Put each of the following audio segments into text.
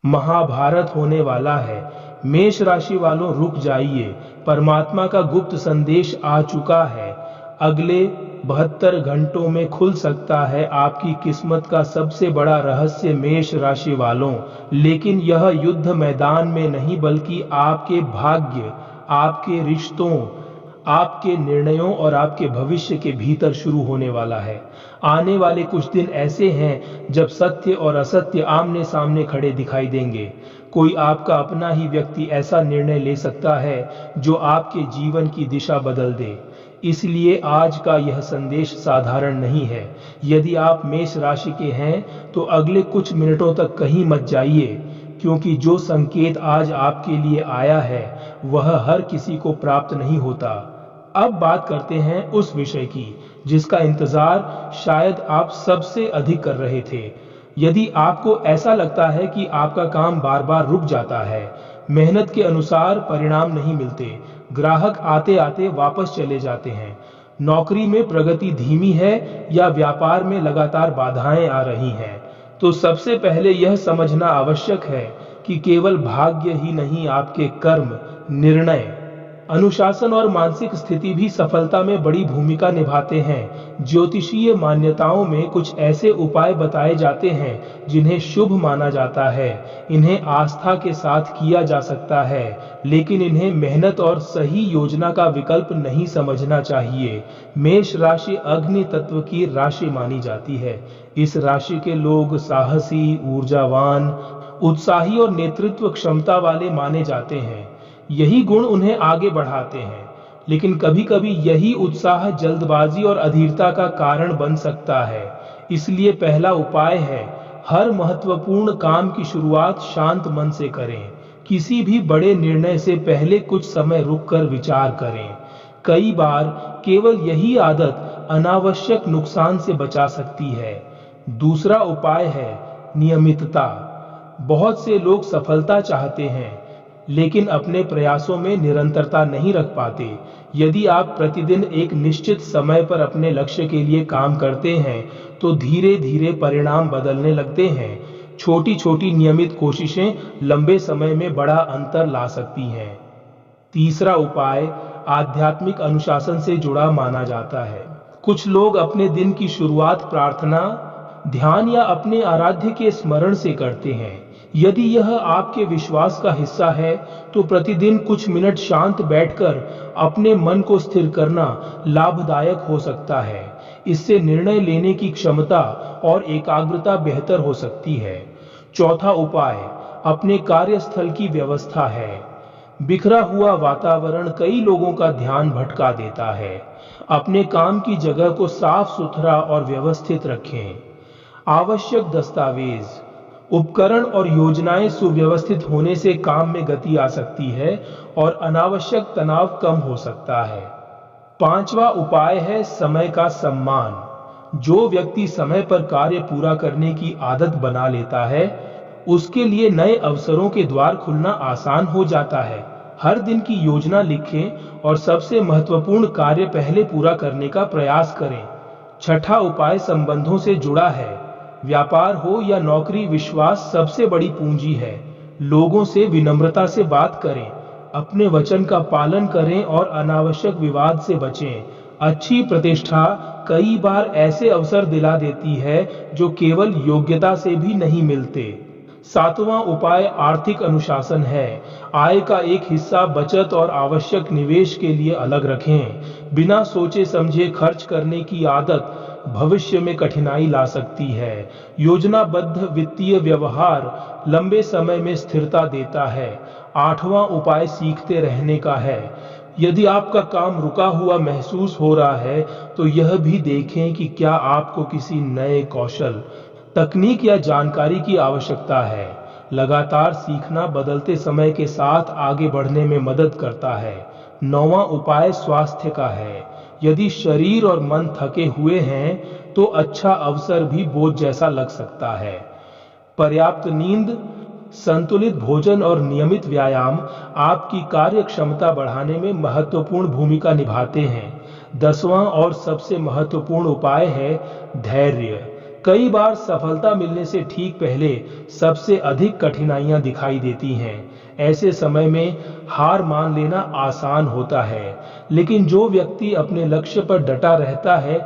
महाभारत होने वाला है। मेष राशि वालों रुक जाइए, परमात्मा का गुप्त संदेश आ चुका है। अगले 72 घंटों में खुल सकता है आपकी किस्मत का सबसे बड़ा रहस्य मेष राशि वालों। लेकिन यह युद्ध मैदान में नहीं बल्कि आपके भाग्य, आपके रिश्तों, आपके निर्णयों और आपके भविष्य के भीतर शुरू होने वाला है। आने वाले कुछ दिन ऐसे हैं जब सत्य और असत्य आमने सामने खड़े दिखाई देंगे। कोई आपका अपना ही व्यक्ति ऐसा निर्णय ले सकता है जो आपके जीवन की दिशा बदल दे। इसलिए आज का यह संदेश साधारण नहीं है। यदि आप मेष राशि के हैं तो अगले कुछ मिनटों तक कहीं मत जाइए, क्योंकि जो संकेत आज आपके लिए आया है वह हर किसी को प्राप्त नहीं होता। अब बात करते हैं उस विषय की जिसका इंतजार शायद आप सबसे अधिक कर रहे थे। यदि आपको ऐसा लगता है कि आपका काम बार बार रुक जाता है, मेहनत के अनुसार परिणाम नहीं मिलते, ग्राहक आते आते वापस चले जाते हैं, नौकरी में प्रगति धीमी है या व्यापार में लगातार बाधाएं आ रही हैं, तो सबसे पहले यह समझना आवश्यक है कि केवल भाग्य ही नहीं, आपके कर्म, निर्णय, अनुशासन और मानसिक स्थिति भी सफलता में बड़ी भूमिका निभाते हैं। ज्योतिषीय मान्यताओं में कुछ ऐसे उपाय बताए जाते हैं जिन्हें शुभ माना जाता है। इन्हें आस्था के साथ किया जा सकता है, लेकिन इन्हें मेहनत और सही योजना का विकल्प नहीं समझना चाहिए। मेष राशि अग्नि तत्व की राशि मानी जाती है। इस राशि के लोग साहसी, ऊर्जावान, उत्साही और नेतृत्व क्षमता वाले माने जाते हैं। यही गुण उन्हें आगे बढ़ाते हैं, लेकिन कभी कभी यही उत्साह जल्दबाजी और अधीरता का कारण बन सकता है। इसलिए पहला उपाय है, हर महत्वपूर्ण काम की शुरुआत शांत मन से करें। किसी भी बड़े निर्णय से पहले कुछ समय रुककर विचार करें। कई बार केवल यही आदत अनावश्यक नुकसान से बचा सकती है। दूसरा उपाय है नियमितता। बहुत से लोग सफलता चाहते हैं लेकिन अपने प्रयासों में निरंतरता नहीं रख पाते। यदि आप प्रतिदिन एक निश्चित समय पर अपने लक्ष्य के लिए काम करते हैं तो धीरे धीरे परिणाम बदलने लगते हैं। छोटी छोटी नियमित कोशिशें लंबे समय में बड़ा अंतर ला सकती हैं। तीसरा उपाय आध्यात्मिक अनुशासन से जुड़ा माना जाता है। कुछ लोग अपने दिन की शुरुआत प्रार्थना, ध्यान या अपने आराध्य के स्मरण से करते हैं। यदि यह आपके विश्वास का हिस्सा है तो प्रतिदिन कुछ मिनट शांत बैठकर अपने मन को स्थिर करना लाभदायक हो सकता है। इससे निर्णय लेने की क्षमता और एकाग्रता बेहतर हो सकती है। चौथा उपाय अपने कार्यस्थल की व्यवस्था है। बिखरा हुआ वातावरण कई लोगों का ध्यान भटका देता है। अपने काम की जगह को साफ सुथरा और व्यवस्थित रखें। आवश्यक दस्तावेज, उपकरण और योजनाएं सुव्यवस्थित होने से काम में गति आ सकती है और अनावश्यक तनाव कम हो सकता है। पांचवा उपाय है समय का सम्मान। जो व्यक्ति समय पर कार्य पूरा करने की आदत बना लेता है उसके लिए नए अवसरों के द्वार खुलना आसान हो जाता है। हर दिन की योजना लिखें और सबसे महत्वपूर्ण कार्य पहले पूरा करने का प्रयास करें। छठा उपाय संबंधों से जुड़ा है। व्यापार हो या नौकरी, विश्वास सबसे बड़ी पूंजी है। लोगों से विनम्रता से बात करें, अपने वचन का पालन करें और अनावश्यक विवाद से बचें। अच्छी प्रतिष्ठा कई बार ऐसे अवसर दिला देती है जो केवल योग्यता से भी नहीं मिलते। सातवां उपाय आर्थिक अनुशासन है। आय का एक हिस्सा बचत और आवश्यक निवेश के लिए अलग रखें। बिना सोचे समझे खर्च करने की आदत भविष्य में कठिनाई ला सकती है। योजनाबद्ध वित्तीय व्यवहार लंबे समय में स्थिरता देता है। आठवां उपाय सीखते रहने का है। यदि आपका काम रुका हुआ महसूस हो रहा है तो यह भी देखें कि क्या आपको किसी नए कौशल, तकनीक या जानकारी की आवश्यकता है। लगातार सीखना बदलते समय के साथ आगे बढ़ने में मदद करता है। नौवां उपाय स्वास्थ्य का है। यदि शरीर और मन थके हुए हैं तो अच्छा अवसर भी बोझ जैसा लग सकता है। पर्याप्त नींद, संतुलित भोजन और नियमित व्यायाम आपकी कार्य क्षमता बढ़ाने में महत्वपूर्ण भूमिका निभाते हैं। 10वां और सबसे महत्वपूर्ण उपाय है धैर्य। कई बार सफलता मिलने से ठीक पहले सबसे अधिक कठिनाइयां दिखाई देती हैं। ऐसे समय में हार मान लेना आसान होता है, लेकिन जो व्यक्ति अपने लक्ष्य पर डटा रहता है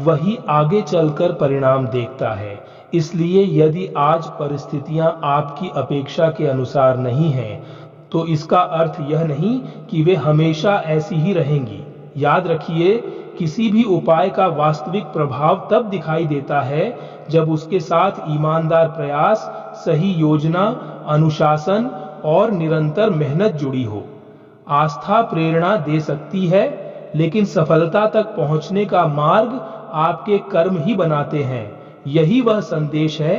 वही आगे चलकर परिणाम देखता है। इसलिए यदि आज परिस्थितियां आपकी अपेक्षा के अनुसार नहीं हैं, तो इसका अर्थ यह नहीं कि वे हमेशा ऐसी ही रहेंगी। याद रखिए, किसी भी उपाय का वास्तविक प्रभाव तब दिखाई देता है जब उसके साथ ईमानदार प्रयास, सही योजना, अनुशासन और निरंतर मेहनत जुड़ी हो। आस्था प्रेरणा दे सकती है, लेकिन सफलता तक पहुंचने का मार्ग आपके कर्म ही बनाते हैं। यही वह संदेश है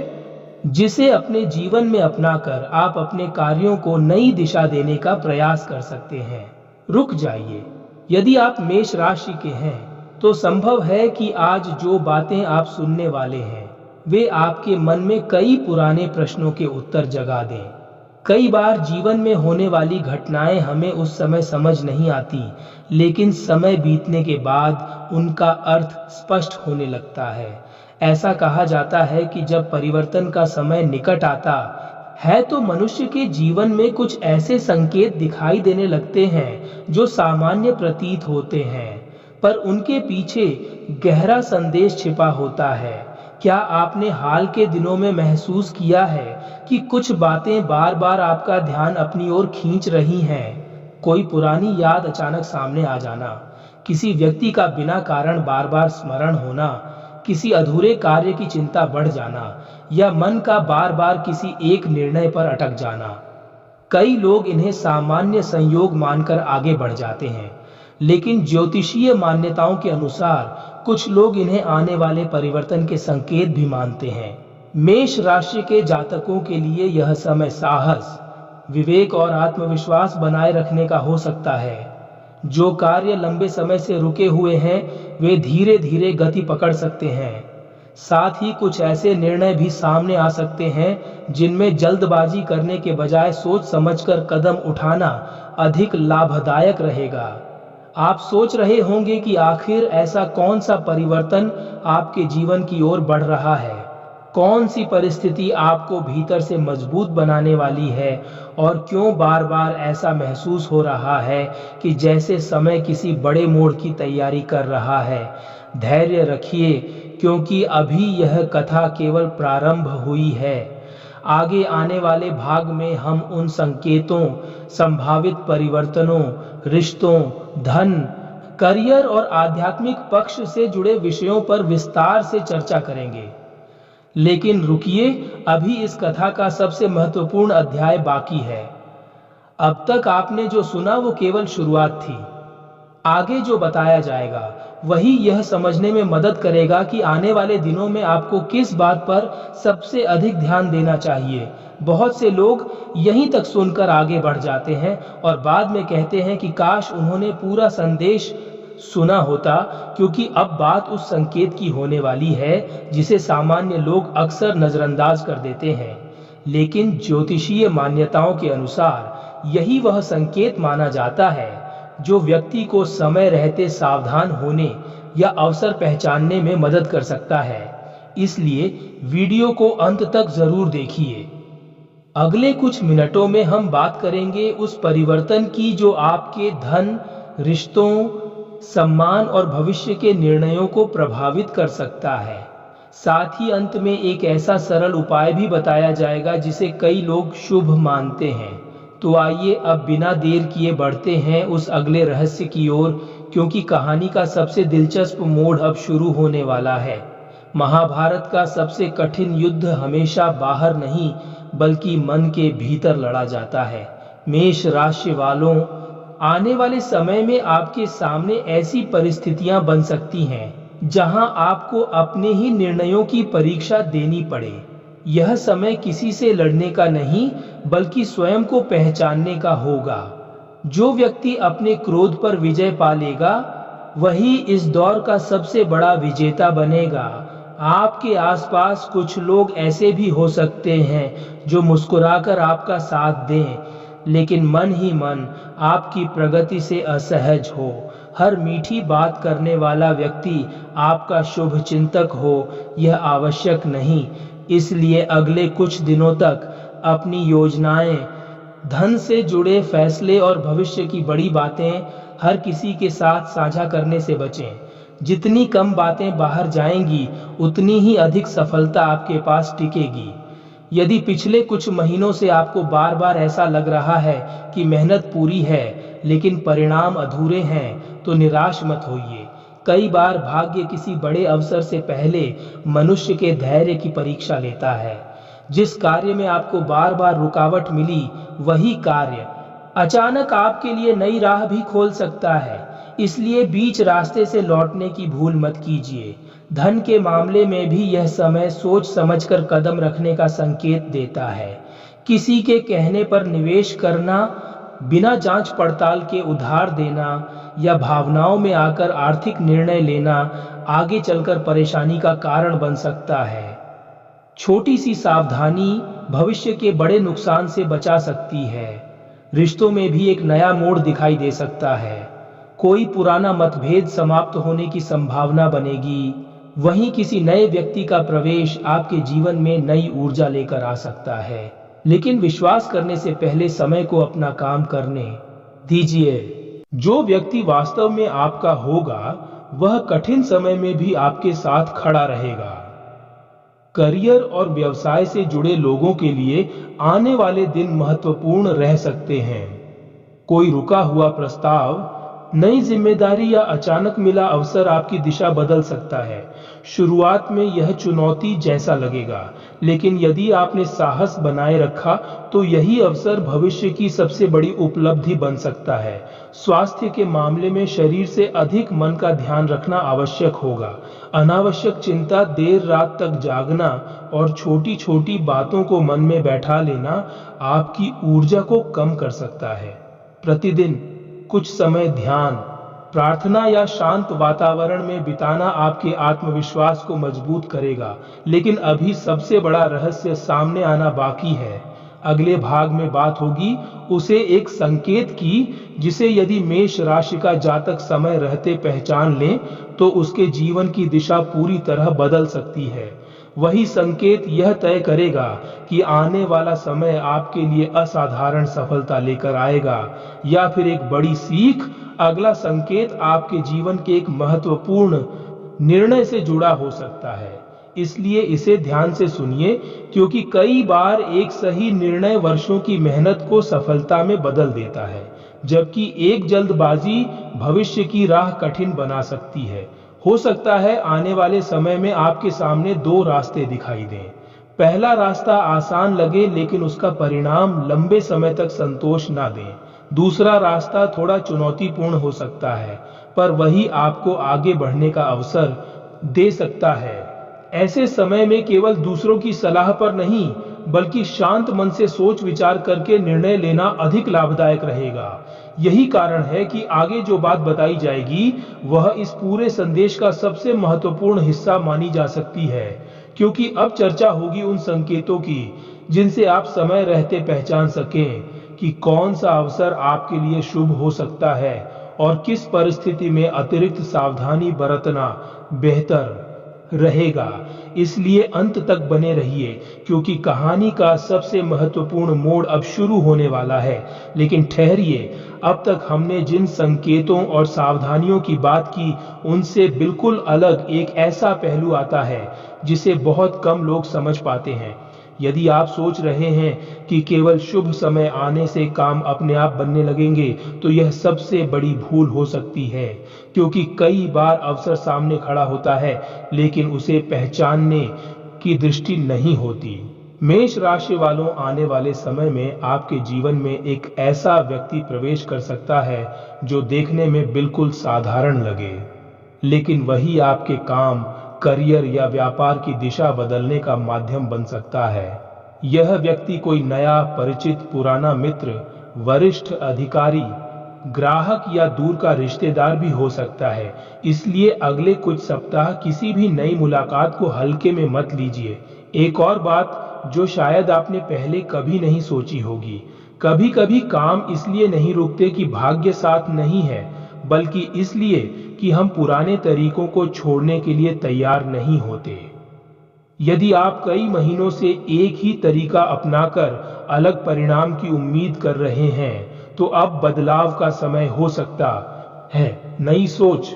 जिसे अपने जीवन में अपनाकर आप अपने कार्यों को नई दिशा देने का प्रयास कर सकते हैं। रुक जाइए। यदि आप मेष राशि के हैं तो संभव है कि आज जो बातें आप सुनने वाले हैं वे आपके मन में कई पुराने प्रश्नों के उत्तर जगा दें। कई बार जीवन में होने वाली घटनाएं हमें उस समय समझ नहीं आती, लेकिन समय बीतने के बाद उनका अर्थ स्पष्ट होने लगता है। ऐसा कहा जाता है कि जब परिवर्तन का समय निकट आता है तो मनुष्य के जीवन में कुछ ऐसे संकेत दिखाई देने लगते हैं जो सामान्य प्रतीत होते हैं, पर उनके पीछे गहरा संदेश छिपा होता है। क्या आपने हाल के दिनों में महसूस किया है कि कुछ बातें बार बार आपका ध्यान अपनी ओर खींच रही हैं? कोई पुरानी याद अचानक सामने आ जाना, किसी व्यक्ति का बिना कारण बार बार स्मरण होना, किसी अधूरे कार्य की चिंता बढ़ जाना, या मन का बार बार किसी एक निर्णय पर अटक जाना। कई लोग इन्हें सामान्य संयोग मानकर आगे बढ़ जाते हैं, लेकिन ज्योतिषीय मान्यताओं के अनुसार कुछ लोग इन्हें आने वाले परिवर्तन के संकेत भी मानते हैं। मेष राशि के जातकों के लिए यह समय साहस, विवेक और आत्मविश्वास बनाए रखने का हो सकता है। जो कार्य लंबे समय से रुके हुए हैं वे धीरे धीरे गति पकड़ सकते हैं। साथ ही कुछ ऐसे निर्णय भी सामने आ सकते हैं जिनमें जल्दबाजी करने के बजाय सोच समझकर कदम उठाना अधिक लाभदायक रहेगा। आप सोच रहे होंगे कि आखिर ऐसा कौन सा परिवर्तन आपके जीवन की ओर बढ़ रहा है, कौन सी परिस्थिति आपको भीतर से मजबूत बनाने वाली है, और क्यों बार बार ऐसा महसूस हो रहा है कि जैसे समय किसी बड़े मोड़ की तैयारी कर रहा है। धैर्य रखिए, क्योंकि अभी यह कथा केवल प्रारंभ हुई है। आगे आने वाले भाग में हम उन संकेतों, संभावित परिवर्तनों, रिश्तों, धन, करियर और आध्यात्मिक पक्ष से जुड़े विषयों पर विस्तार से चर्चा करेंगे। लेकिन रुकिए, अभी इस कथा का सबसे महत्वपूर्ण अध्याय बाकी है। अब तक आपने जो सुना वो केवल शुरुआत थी। आगे जो बताया जाएगा वही यह समझने में मदद करेगा कि आने वाले दिनों में आपको किस बात पर सबसे अधिक ध्यान देना चाहिए। बहुत से लोग यहीं तक सुनकर आगे बढ़ जाते हैं और बाद में कहते हैं कि काश उन्होंने पूरा संदेश सुना होता, क्योंकि अब बात उस संकेत की होने वाली है जिसे सामान्य लोग अक्सर नजरअंदाज कर देते हैं। लेकिन ज्योतिषीय मान्यताओं के अनुसार यही वह संकेत माना जाता है जो व्यक्ति को समय रहते सावधान होने या अवसर पहचानने में मदद कर सकता है। इसलिए वीडियो को अंत तक जरूर देखिए। अगले कुछ मिनटों में हम बात करेंगे उस परिवर्तन की जो आपके धन, रिश्तों, सम्मान और भविष्य के निर्णयों को प्रभावित कर सकता है। साथ ही अंत में एक ऐसा सरल उपाय भी बताया जाएगा जिसे कई लोग शुभ मानते हैं। तो आइए अब बिना देर किए बढ़ते हैं उस अगले रहस्य की ओर, क्योंकि कहानी का सबसे दिलचस्प मोड़ अब शुरू होने वाला है। महाभारत का सबसे कठिन युद्ध हमेशा बाहर नहीं बल्कि मन के भीतर लड़ा जाता है। मेष राशि वालों, आने वाले समय में आपके सामने ऐसी परिस्थितियां बन सकती हैं जहां आपको अपने ही निर्णयों की परीक्षा देनी पड़े। यह समय किसी से लड़ने का नहीं बल्कि स्वयं को पहचानने का होगा। जो व्यक्ति अपने क्रोध पर विजय पा लेगा वही इस दौर का सबसे बड़ा विजेता बनेगा। आपके आसपास कुछ लोग ऐसे भी हो सकते हैं जो मुस्कुराकर आपका साथ दें, लेकिन मन ही मन आपकी प्रगति से असहज हो। हर मीठी बात करने वाला व्यक्ति आपका शुभ चिंतक हो यह आवश्यक नहीं। इसलिए अगले कुछ दिनों तक अपनी योजनाएं, धन से जुड़े फैसले और भविष्य की बड़ी बातें हर किसी के साथ साझा करने से बचें। जितनी कम बातें बाहर जाएंगी उतनी ही अधिक सफलता आपके पास टिकेगी। यदि पिछले कुछ महीनों से आपको बार बार ऐसा लग रहा है कि मेहनत पूरी है लेकिन परिणाम अधूरे हैं तो निराश मत होइए। कई बार भाग्य किसी बड़े अवसर से पहले मनुष्य के धैर्य की परीक्षा लेता है। जिस कार्य में आपको बार बार रुकावट मिली वही कार्य अचानक आपके लिए नई राह भी खोल सकता है। इसलिए बीच रास्ते से लौटने की भूल मत कीजिए। धन के मामले में भी यह समय सोच समझकर कदम रखने का संकेत देता है। किसी के कहने पर निवेश करना, बिना जांच पड़ताल के उधार देना या भावनाओं में आकर आर्थिक निर्णय लेना आगे चलकर परेशानी का कारण बन सकता है। छोटी सी सावधानी भविष्य के बड़े नुकसान से बचा सकती है। रिश्तों में भी एक नया मोड़ दिखाई दे सकता है। कोई पुराना मतभेद समाप्त होने की संभावना बनेगी। वहीं किसी नए व्यक्ति का प्रवेश आपके जीवन में नई ऊर्जा लेकर आ सकता है। लेकिन विश्वास करने से पहले समय को अपना काम करने दीजिए। जो व्यक्ति वास्तव में आपका होगा वह कठिन समय में भी आपके साथ खड़ा रहेगा। करियर और व्यवसाय से जुड़े लोगों के लिए आने वाले दिन महत्वपूर्ण रह सकते हैं। कोई रुका हुआ प्रस्ताव, नई जिम्मेदारी या अचानक मिला अवसर आपकी दिशा बदल सकता है। शुरुआत में यह चुनौती जैसा लगेगा, लेकिन यदि आपने साहस बनाए रखा तो यही अवसर भविष्य की सबसे बड़ी उपलब्धि बन सकता है। स्वास्थ्य के मामले में शरीर से अधिक मन का ध्यान रखना आवश्यक होगा। अनावश्यक चिंता, देर रात तक जागना और छोटी छोटी बातों को मन में बैठा लेना आपकी ऊर्जा को कम कर सकता है। प्रतिदिन कुछ समय ध्यान, प्रार्थना या शांत वातावरण में बिताना आपके आत्मविश्वास को मजबूत करेगा। लेकिन अभी सबसे बड़ा रहस्य सामने आना बाकी है। अगले भाग में बात होगी उसे एक संकेत की, जिसे यदि मेष राशि का जातक समय रहते पहचान ले तो उसके जीवन की दिशा पूरी तरह बदल सकती है। वही संकेत यह तय करेगा कि आने वाला समय आपके लिए असाधारण सफलता लेकर आएगा या फिर एक बड़ी सीख। अगला संकेत आपके जीवन के एक महत्वपूर्ण निर्णय से जुड़ा हो सकता है, इसलिए इसे ध्यान से सुनिए, क्योंकि कई बार एक सही निर्णय वर्षों की मेहनत को सफलता में बदल देता है, जबकि एक जल्दबाजी भविष्य की राह कठिन बना सकती है। हो सकता है आने वाले समय में आपके सामने दो रास्ते दिखाई दें। पहला रास्ता आसान लगे लेकिन उसका परिणाम लंबे समय तक संतोष ना दे। दूसरा रास्ता थोड़ा चुनौतीपूर्ण हो सकता है, पर वही आपको आगे बढ़ने का अवसर दे सकता है। ऐसे समय में केवल दूसरों की सलाह पर नहीं, बल्कि शांत मन से सोच विचार करके निर्णय लेना अधिक लाभदायक रहेगा। यही कारण है कि आगे जो बात बताई जाएगी वह इस पूरे संदेश का सबसे महत्वपूर्ण हिस्सा मानी जा सकती है, क्योंकि अब चर्चा होगी उन संकेतों की जिनसे आप समय रहते पहचान सकें कि कौन सा अवसर आपके लिए शुभ हो सकता है और किस परिस्थिति में अतिरिक्त सावधानी बरतना बेहतर रहेगा। इसलिए अंत तक बने रहिए, क्योंकि कहानी का सबसे महत्वपूर्ण मोड़ अब शुरू होने वाला है। लेकिन ठहरिए, अब तक हमने जिन संकेतों और सावधानियों की बात की उनसे बिल्कुल अलग एक ऐसा पहलू आता है जिसे बहुत कम लोग समझ पाते हैं। यदि आप सोच रहे हैं कि केवल शुभ समय आने से काम अपने आप बनने लगेंगे तो यह सबसे बड़ी भूल हो सकती है, क्योंकि कई बार अवसर सामने खड़ा होता है लेकिन उसे पहचानने की दृष्टि नहीं होती। मेष राशि वालों, आने वाले समय में आपके जीवन में एक ऐसा व्यक्ति प्रवेश कर सकता है जो देखने में बिल्कुल साधारण लगे, लेकिन वही आपके काम, करियर या व्यापार की दिशा बदलने का माध्यम बन सकता है। यह व्यक्ति कोई नया परिचित, पुराना मित्र, वरिष्ठ अधिकारी, ग्राहक या दूर का रिश्तेदार भी हो सकता है। इसलिए अगले कुछ सप्ताह किसी भी नई मुलाकात को हल्के में मत लीजिए। एक और बात जो शायद आपने पहले कभी नहीं सोची होगी, कभी कभी काम इसलिए नहीं रुकते कि भाग्य साथ नहीं है, बल्कि इसलिए कि हम पुराने तरीकों को छोड़ने के लिए तैयार नहीं होते। यदि आप कई महीनों से एक ही तरीका अपनाकर अलग परिणाम की उम्मीद कर रहे हैं, तो अब बदलाव का समय हो सकता है। नई सोच,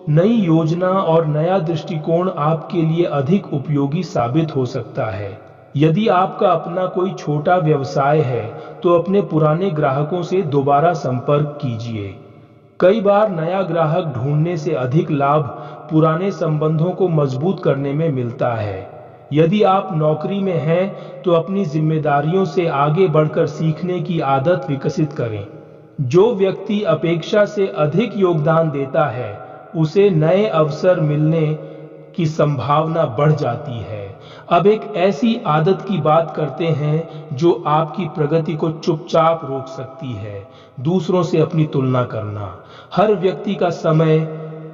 नई योजना और नया दृष्टिकोण आपके लिए अधिक उपयोगी साबित हो सकता है। यदि आपका अपना कोई छोटा व्यवसाय है, तो अपने पुराने ग्राहकों से दोबारा संपर्क कीजिए। कई बार नया ग्राहक ढूंढने से अधिक लाभ पुराने संबंधों को मजबूत करने में मिलता है। यदि आप नौकरी में हैं, तो अपनी जिम्मेदारियों से आगे बढ़कर सीखने की आदत विकसित करें। जो व्यक्ति अपेक्षा से अधिक योगदान देता है, उसे नए अवसर मिलने की संभावना बढ़ जाती है। अब एक ऐसी आदत की बात करते हैं जो आपकी प्रगति को चुपचाप रोक सकती है, दूसरों से अपनी तुलना करना। हर व्यक्ति का समय,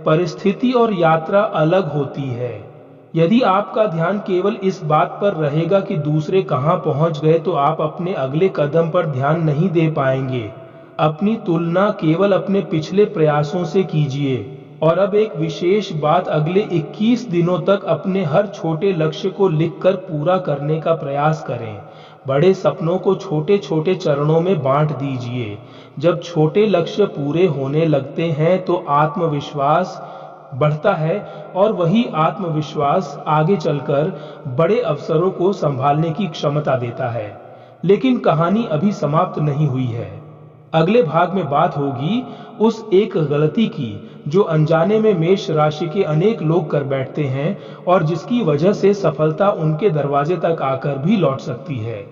परिस्थिति और यात्रा अलग होती है। यदि आपका ध्यान केवल इस बात पर रहेगा कि दूसरे कहां पहुंच गए, तो आप अपने अगले कदम पर ध्यान नहीं दे पाएंगे। अपनी तुलना केवल अपने पिछले प्रयासों से कीजिए। और अब एक विशेष बात, अगले 21 दिनों तक अपने हर छोटे लक्ष्य को लिखकर पूरा करने का प्रयास करें। बड़े सपनों को छोटे छोटे चरणों में बांट दीजिए। जब छोटे लक्ष्य पूरे होने लगते हैं, तो आत्मविश्वास बढ़ता है और वही आत्मविश्वास आगे चलकर बड़े अवसरों को संभालने की क्षमता देता है। लेकिन कहानी अभी समाप्त नहीं हुई है। अगले भाग में बात होगी उस एक गलती की जो अनजाने में मेष राशि के अनेक लोग कर बैठते हैं और जिसकी वजह से सफलता उनके दरवाजे तक आकर भी लौट सकती है।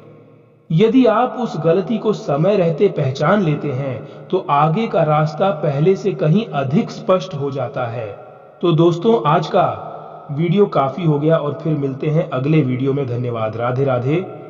यदि आप उस गलती को समय रहते पहचान लेते हैं, तो आगे का रास्ता पहले से कहीं अधिक स्पष्ट हो जाता है। तो दोस्तों, आज का वीडियो काफी हो गया और फिर मिलते हैं अगले वीडियो में। धन्यवाद। राधे राधे।